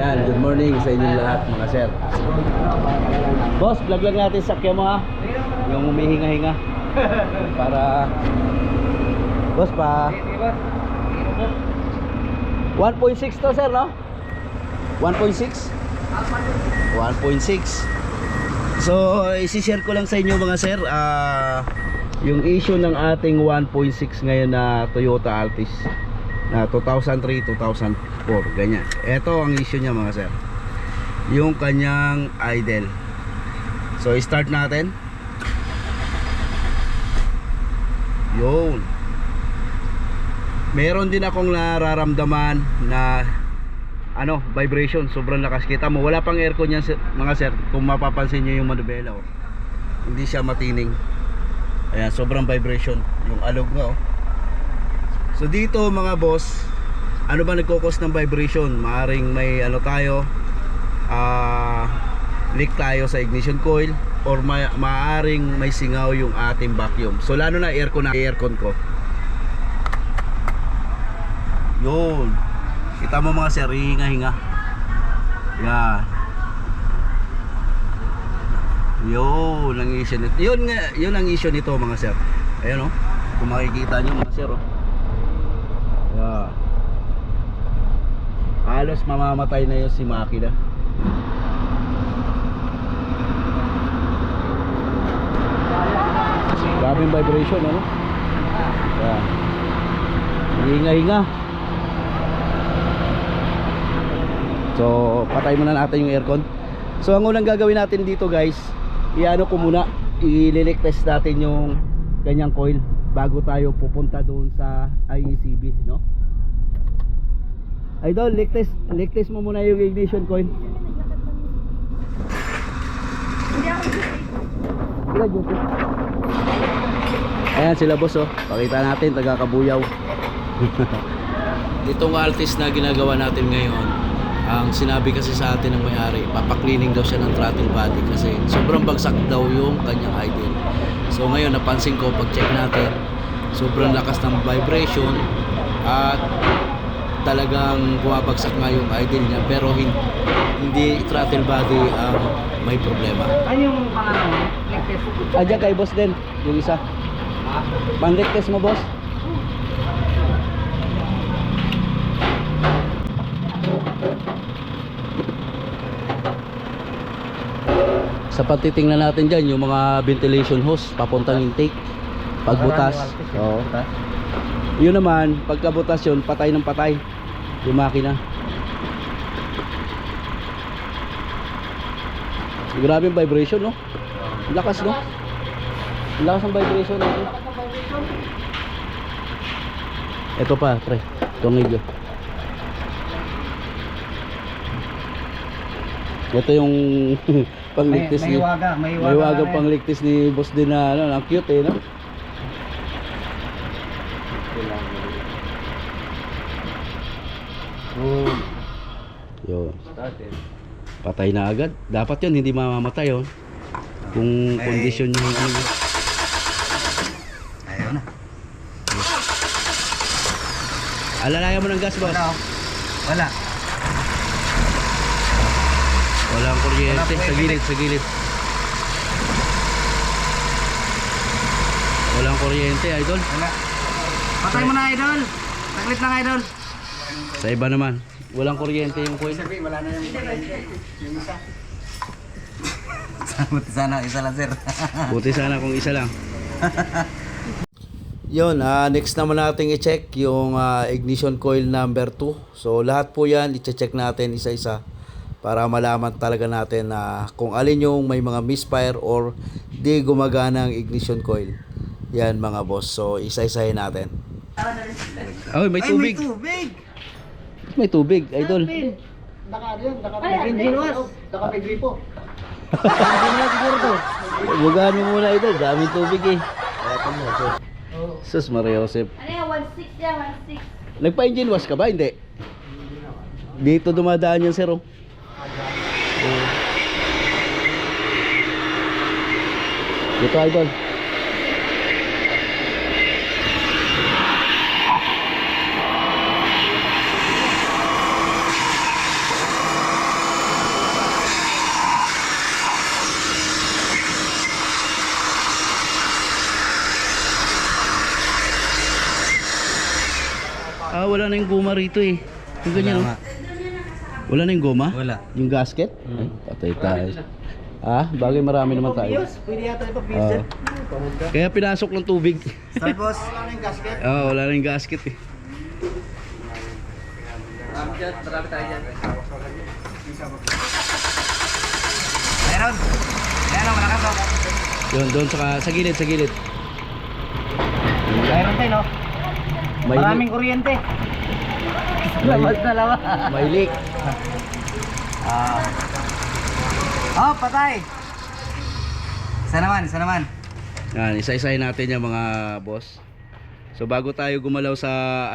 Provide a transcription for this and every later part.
Yan, good morning sa inyong lahat mga sir. Boss, vlog lang natin sakya mo ha. Yung humihinga-hinga. Para boss pa 1.6 to sir, no? 1.6? 1.6. So, isi-share ko lang sa inyo mga sir, yung issue ng ating 1.6 ngayon na Toyota Altis na 2003-2004, ganyan. Ito ang issue niya mga sir, yung kanyang idle. So, start natin. Yun. Meron din akong nararamdaman na vibration, sobrang lakas. Kita mo, wala pang aircon yan mga sir. Kung mapapansin nyo yung manubela, oh, hindi siya matining. Ayan, sobrang vibration yung alog nga, oh. So dito mga boss, ano ba nagkukos ng vibration? Maaring may leak tayo sa ignition coil, or maaring may singaw yung ating vacuum. So lalo na aircon ko. Yun, kita mo mga sir, hinga-hinga. Yan. Yun ang issue nito. Yun ang issue nito mga sir. Ayan, oh. Kung makikita nyo mga sir, oh. Yan. Halos mamamatay na yun si makina. Grabing vibration, ano? Yan. Hinga-hinga. So, patay muna natin yung aircon. So, ang unang gagawin natin dito guys, i-leak test natin yung kanyang coil bago tayo pupunta doon sa IECB, no? Idol, leak test mo muna yung ignition coil. Ayan sila boss, oh. Pakita natin, taga Kabuyaw. Itong Altis na ginagawa natin ngayon, ang sinabi kasi sa atin ng may-ari, papaklining daw siya ng throttle body kasi sobrang bagsak daw yung kanyang idle. So ngayon napansin ko, pag check natin, sobrang lakas ng vibration at talagang bumabagsak nga yung idle niya, pero hindi throttle body ang may problema. Ano yung pangalan mo? Adya kay boss din, yung isa. Pang-leak test mo boss? Sa pagtitingnan natin dyan, yung mga ventilation hose papuntang intake, pagbutas. Oo. Yun naman, pagkabutas yun, patay ng patay yung makina. Grabe yung vibration, no? Lakas, no? Lakas ng vibration natin. Ito pa, pre. Tungig yun. Ito yung pangligtis ni may waga pangligtis ni boss din na ang cute eh, no? Yun. Patay na agad. Dapat yun, hindi mamamatay yun. Kung kondisyon yung Ayun na. Alalayan mo ng gas, boss. Wala. Walang kuryente. Sa gilid. Walang kuryente, idol. Wala. Patay mo na, idol. Saglit lang, idol. Sa iba naman, walang kuryente yung coil. Wala na yung isa. Buti sana isa lang, sir. Buti sana kung isa lang. Yun, next naman natin i-check yung ignition coil number 2. So lahat po yan, i-check natin isa-isa para malaman talaga natin na kung alin yung may mga misfire or di gumagana ang ignition coil. Yan mga boss. So isa-isahin natin. Ay, may tubig. May tubig, idol. Engine wash. May gripo. Bugaan mo muna, idol. Daming tubig eh. Sus Maria Josep. Ano yan? 1.6 yan, 1.6. Nagpa-engine wash ka ba? Hindi. Dito dumadaan yan, sir. Oh. Dito, idol. goma rito eh. Yung ganyan, Wala oh. Wala na yung goma? Wala. Yung gasket? Ay, patay tayo. Ah, bagay marami naman tayo. Pwede yata Oo. Kaya pinasok ng tubig. Start boss. Wala na yung gasket. Oo, wala na yung gasket eh. Marami tayo dyan. Meron. Ayan o, malakas o. Yun, doon sa gilid, sa gilid. Meron tayo no. May Maraming kuryente. Labas na lawa. May leak. Oh, patay. Isa naman, isa naman. Yan, isa-isahin natin yung mga boss. So bago tayo gumalaw sa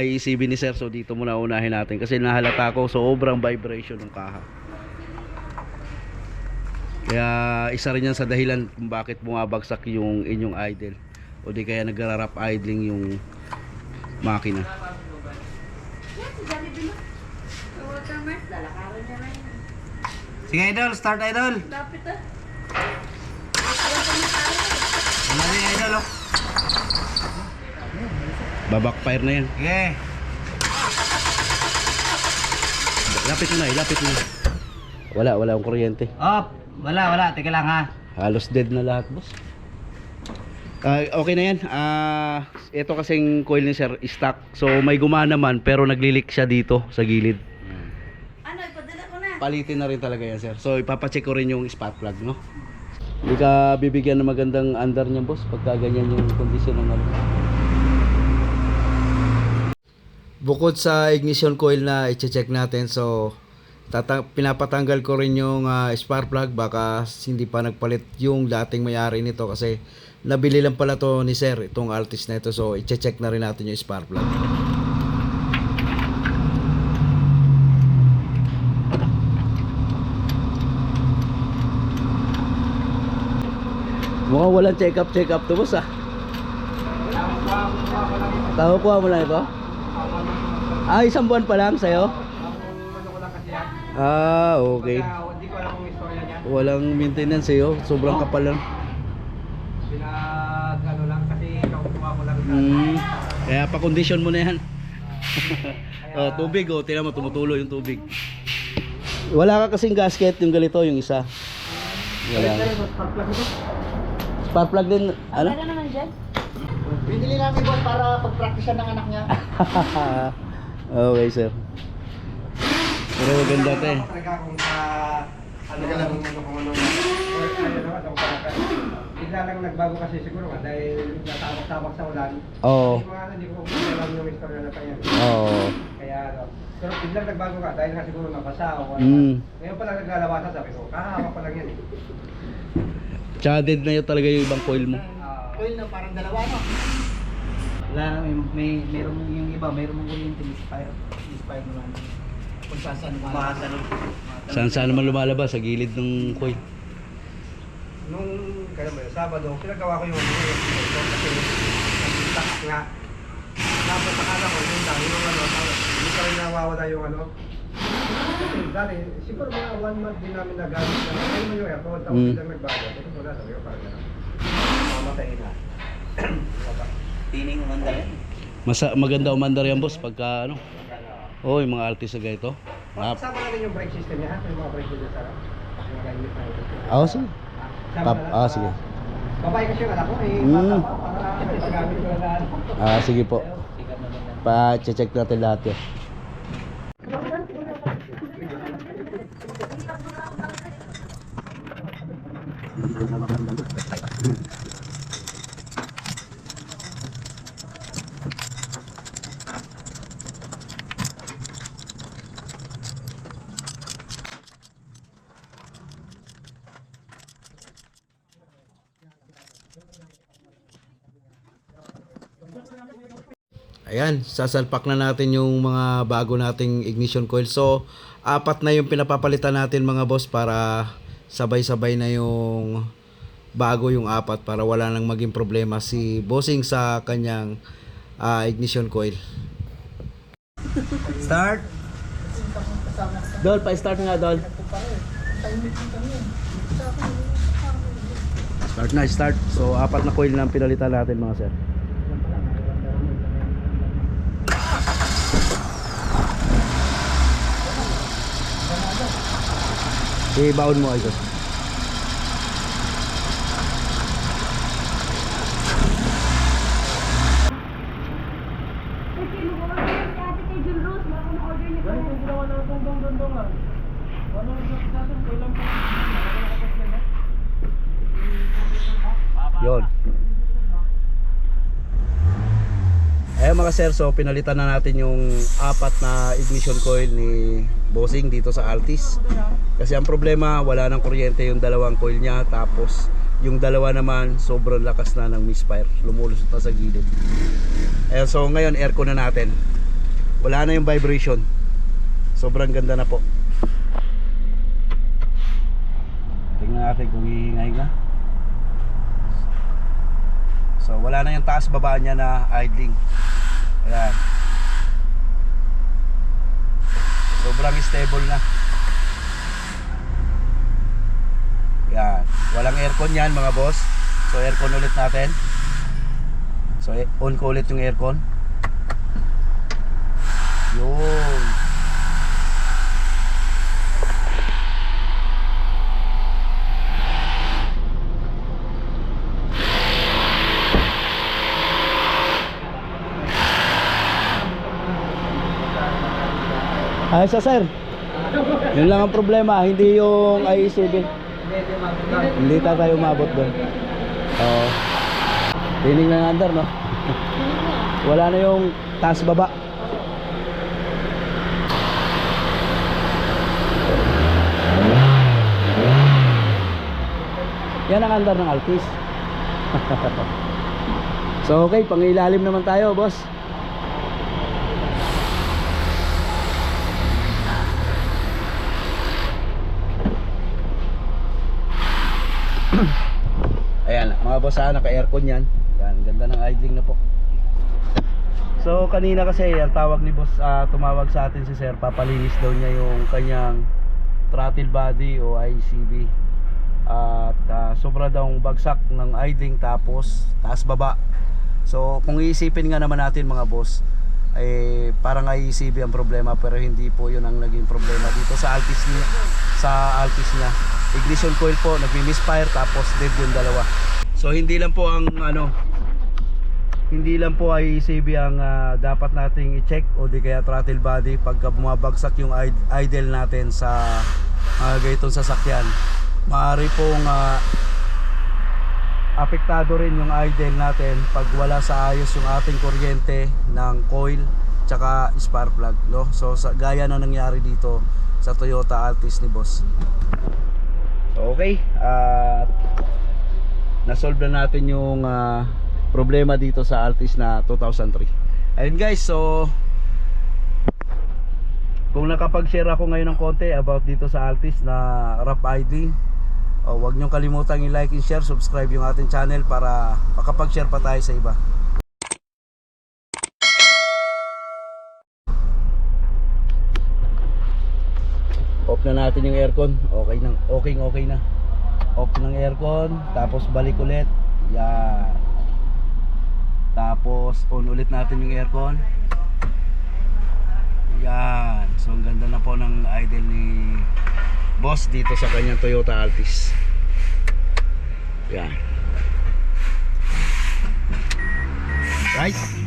IECB ni Sir, so dito muna unahin natin kasi nahalata ko sobrang vibration ng kaha. Kaya isa rin yan sa dahilan kung bakit bumabagsak yung inyong idle o di kaya nagra-rap idling yung makina. Sige idol, start idol. Lapit ah. Wala rin idol oh. Babackfire na yan. Sige. Lapit mo na, ilapit mo na. Wala akong kuryente. Oh, wala. Teka lang ha. Halos dead na lahat, boss. Okay na yan. Ito kasing coil ni Sir, stock. So may gumana man pero naglilik siya dito sa gilid. Ano, ipadala ko na. Palitin na rin talaga yan, Sir. So ipapacheck ko rin yung spark plug, no? Hindi ka bibigyan ng magandang andar niya, boss, pagka ganyan yung kondisyon ng ano. Bukod sa ignition coil na i-check natin, so pinapatanggal ko rin yung spark plug, baka hindi pa nagpalit yung dating may-ari nito kasi nabili lang pala to ni Sir, itong Altis na ito. So i-check na rin natin yung spark plug. Mukhang walang check up to, boss ah. Kuha mo lang ito? Isang buwan pa lang sa'yo? Okay. Hindi ko alam kung istorya niya. Walang maintenance sa'yo, sobrang kapal lang. Ano lang kasi kukuha ko lang. Kaya pa-condition mo na yan. Tubig, tingnan mo, tumutulo yung tubig. Wala ka kasing gasket yung ganito, yung isa. Wala. Spark plug din, ano? Ano naman dyan? Binili namin boss para pag-practice ng anak niya. Okay, sir. Pero maganda ito eh. Talaga kung ano lang kung ano. Bigla lang nagbago kasi siguro dahil natabak-tabak sa ulan. Oo. Hindi ko alam yung istorya na kanya. Oo. Kaya ano. Pero biglang nagbago ka dahil nga siguro nabasa o ano. Ngayon pa lang naglalabasan sabi ko, kahawak pa lang yan eh. Tsaka dead na yun talaga yung ibang coil mo. Coil na parang dalawa no? Wala, meron yung iba, meron mong kuryente, inspire mo lang. Kung saan Saan naman lumalabas? Sa gilid ng coil. Nung, kaya ba, Sabado, pinagawa ko yung kasi nag-stack nga. Tapos akala ko, yung lang, yung ano, hindi pa rin nawawala yung ano. Kasi dati, siguro mga 1 month din namin nagamit na, ayun mo yung aircon, tapos bilang nagbago. Ito wala, sabi ko parang gano'n. Mamatay na. Tining umandar yan. Maganda umandar yan, boss, pagka ano. Yung mga Altis na ganito. Sama natin yung brake system niya, ha? Yung mga brake system sa yung mga limit na ito. Sige. Sige. Babae kasi yung anak ko, bata pa, para paggamit ko na Sige po. Pa-check natin lahat yan. Ayan, sasalpak na natin yung mga bago nating ignition coil. So, 4 na yung pinapapalitan natin mga boss para sabay-sabay na yung bago yung 4 para wala nang maging problema si bossing sa kanyang ignition coil. Start! Dol, pa-start nga, Dol. Start. So, 4 na coil na ang pinalitan natin mga sir. ibaon mo ito. Yon. Ayun mga sir, so pinalitan na natin yung 4 na ignition coil ni Bossing dito sa Altis. Kasi ang problema, wala nang kuryente yung 2 coil niya, tapos yung 2 naman sobrang lakas na ng misfire, lumulusot na sa gilid. Ayun, so ngayon aircon na natin. Wala na yung vibration. Sobrang ganda na po. Tingnan natin kung hihingay na. So wala na yung taas baba niya na idling. Ayan. Sobrang stable na. Yan. Walang aircon yan mga boss. So aircon ulit natin. So on ko ulit yung aircon. Yun. Ayos na sir. Yun lang ang problema, hindi yung IE7. Hindi tayo umabot doon. Oo. Tining na under, no? Wala na yung taas baba. Yan ang under ng Altis. So okay, pangilalim naman tayo, boss. Ayan, mga boss, naka-aircon yan. Yan, ganda ng idling na po. So kanina kasi ang tawag ni boss, tumawag sa atin si sir, papalinis daw niya yung kanyang throttle body o ICB. At sobra daw bagsak ng idling, tapos taas baba. So kung iisipin nga naman natin mga boss, parang ICB ang problema, pero hindi po yun ang naging problema dito sa Altis niya. Ignition coil po nagmi-misfire, tapos dead yung 2. So hindi lang po ang hindi lang po ICB ang dapat nating i-check, o di kaya throttle body pagka bumabagsak yung idle natin sa gaytong sasakyan. Maaari pong apektado rin yung idle natin pag wala sa ayos yung ating kuryente ng coil tsaka spark plug, no? So gaya na nangyari dito sa Toyota Altis ni boss. So okay, na-solve na natin yung problema dito sa Altis na 2003. Ayun guys, so kung nakapag-share ako ngayon ng konti about dito sa Altis na rough idling, huwag niyong kalimutang i-like and share, subscribe yung ating channel para makapag-share pa tayo sa iba. Off na natin yung aircon. Okay na. Off ng aircon, tapos balik ulit. Yan. Tapos on ulit natin yung aircon. Yan. So ang ganda na po ng idle ni boss dito sa kanyang Toyota Altis. Yan. Right?